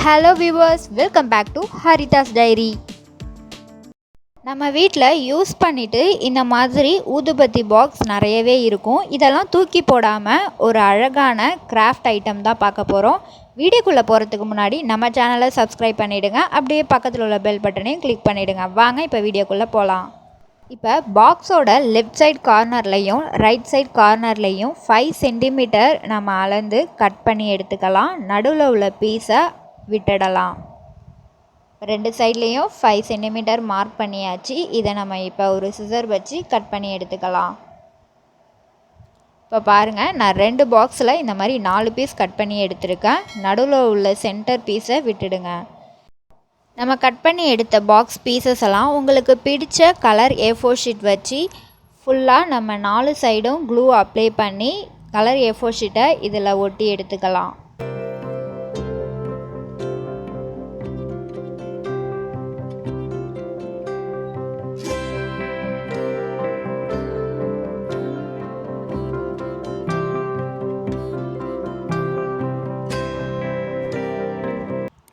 Hello viewers, welcome back to Haridas diary. நம்ம வீட்டில் use பண்ணிவிட்டு இந்த மாதிரி ஊதுபத்தி பாக்ஸ் நிறையவே இருக்கும். இதெல்லாம் தூக்கி போடாமல் ஒரு அழகான கிராஃப்ட் ஐட்டம் தான் பார்க்க போகிறோம். வீடியோக்குள்ளே போகிறதுக்கு முன்னாடி நம்ம சேனலை சப்ஸ்கிரைப் பண்ணிவிடுங்க. அப்படியே பக்கத்தில் உள்ள பெல் பட்டனையும் கிளிக் பண்ணிவிடுங்க. வாங்க இப்போ வீடியோக்குள்ளே போகலாம். இப்போ பாக்ஸோட லெஃப்ட் சைட் கார்னர்லையும் ரைட் சைட் கார்னர்லையும் 5 சென்டிமீட்டர் நம்ம அளந்து கட் பண்ணி எடுத்துக்கலாம். நடுவில் உள்ள பீஸை விட்டுடலாம். ரெண்டு சைட்லேயும் 5 சென்டிமீட்டர் மார்க் பண்ணியாச்சு. இதை நம்ம இப்போ ஒரு சிசர் வச்சு கட் பண்ணி எடுத்துக்கலாம். இப்போ பாருங்கள், நான் 2 பாக்ஸில் இந்த மாதிரி 4 பீஸ் கட் பண்ணி எடுத்திருக்கேன். நடுவில் உள்ள சென்டர் பீஸை விட்டுடுங்க. நம்ம கட் பண்ணி எடுத்த பாக்ஸ் பீசஸ் எல்லாம் உங்களுக்கு பிடிச்ச கலர் A4 ஷீட் வச்சு ஃபுல்லாக நம்ம 4 சைடும் க்ளூ அப்ளை பண்ணி கலர் A4 ஷீட்டை இதில் ஒட்டி எடுத்துக்கலாம்.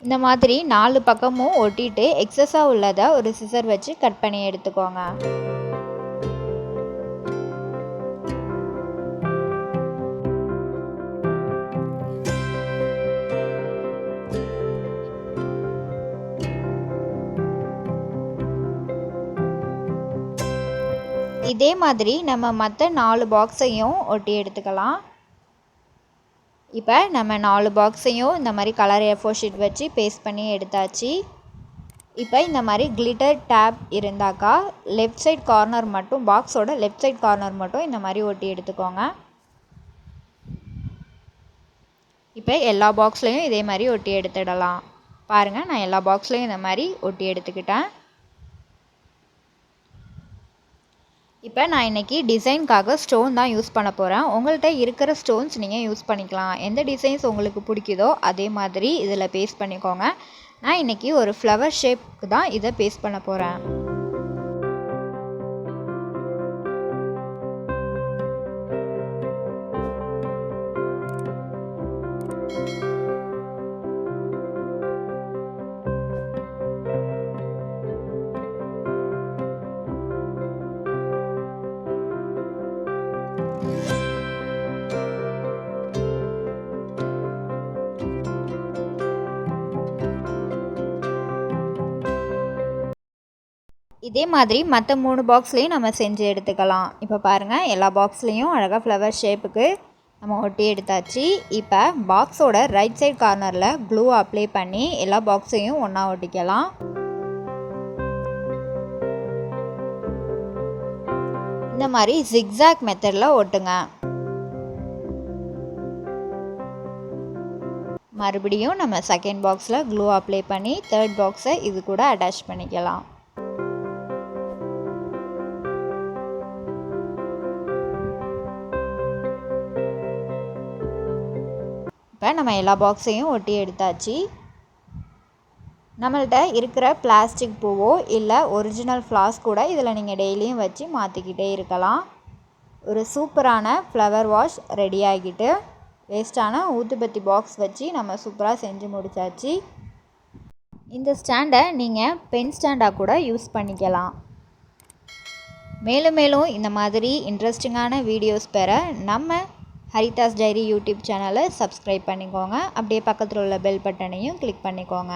இந்த மாதிரி 4 பக்கமும் ஒட்டிட்டு எக்ஸஸாக உள்ளதை ஒரு சிசர் வச்சு கட் பண்ணி எடுத்துக்கோங்க. இதே மாதிரி நம்ம மற்ற 4 பாக்ஸையும் ஒட்டி எடுத்துக்கலாம். இப்போ நம்ம 4 பாக்ஸையும் இந்த மாதிரி கலர் A4 ஷீட் வச்சு பேஸ்ட் பண்ணி எடுத்தாச்சு. இப்போ இந்த மாதிரி கிளிட்டர் டேப் இருந்தாக்கா லெஃப்ட் சைட் கார்னர் மட்டும், பாக்ஸோட லெஃப்ட் சைட் கார்னர் மட்டும் இந்த மாதிரி ஒட்டி எடுத்துக்கோங்க. இப்போ எல்லா பாக்ஸ்லேயும் இதே மாதிரி ஒட்டி எடுத்துடலாம். பாருங்கள், நான் எல்லா பாக்ஸ்லேயும் இந்த மாதிரி ஒட்டி எடுத்துக்கிட்டேன். இப்போ நான் இன்றைக்கி டிசைனுக்காக ஸ்டோன் தான் யூஸ் பண்ண போகிறேன். உங்கள்கிட்ட இருக்கிற ஸ்டோன்ஸ் நீங்கள் யூஸ் பண்ணிக்கலாம். எந்த டிசைன்ஸ் உங்களுக்கு பிடிக்குதோ அதே மாதிரி இதில் பேஸ்ட் பண்ணிக்கோங்க. நான் இன்றைக்கி ஒரு ஃப்ளவர் ஷேப்புக்கு தான் இதை பேஸ்ட் பண்ண போகிறேன். இதே மாதிரி மற்ற 3 பாக்ஸ்லேயும் நம்ம செஞ்சு எடுத்துக்கலாம். இப்போ பாருங்கள், எல்லா பாக்ஸ்லேயும் அழகாக ஃப்ளவர் ஷேப்புக்கு நம்ம ஒட்டி எடுத்தாச்சு. இப்போ பாக்ஸோட ரைட் சைட் கார்னரில் க்ளூ அப்ளை பண்ணி எல்லா பாக்ஸையும் ஒன்றா ஒட்டிக்கலாம். இந்த மாதிரி ஜிக்ஸாக் மெத்தடில் ஒட்டுங்க. மறுபடியும் நம்ம செகண்ட் பாக்ஸில் க்ளூ அப்ளை பண்ணி தேர்ட் பாக்ஸை இது கூட அட்டாச் பண்ணிக்கலாம். இப்போ நம்ம எல்லா பாக்ஸையும் ஒட்டி எடுத்தாச்சு. நம்மள்கிட்ட இருக்கிற பிளாஸ்டிக் பூவோ இல்லை ஒரிஜினல் ஃப்ளார்ஸ் கூட இதில் நீங்கள் டெய்லியும் வச்சு மாற்றிக்கிட்டே இருக்கலாம். ஒரு சூப்பரான ஃப்ளவர் வாஷ் ரெடி ஆகிட்டு வேஸ்ட்டான ஊதுபத்தி பாக்ஸ் வச்சு நம்ம சூப்பராக செஞ்சு முடித்தாச்சு. இந்த ஸ்டாண்டை நீங்கள் பென் ஸ்டாண்டாக கூட யூஸ் பண்ணிக்கலாம். மேலும் மேலும் இந்த மாதிரி இன்ட்ரெஸ்டிங்கான வீடியோஸ் பெற நம்ம ஹரிதாஸ் டைரி யூடியூப் சேனலை சப்ஸ்கிரைப் பண்ணிக்கோங்க. அப்படியே பக்கத்தில் உள்ள பெல் பட்டனையும் கிளிக் பண்ணிக்கோங்க.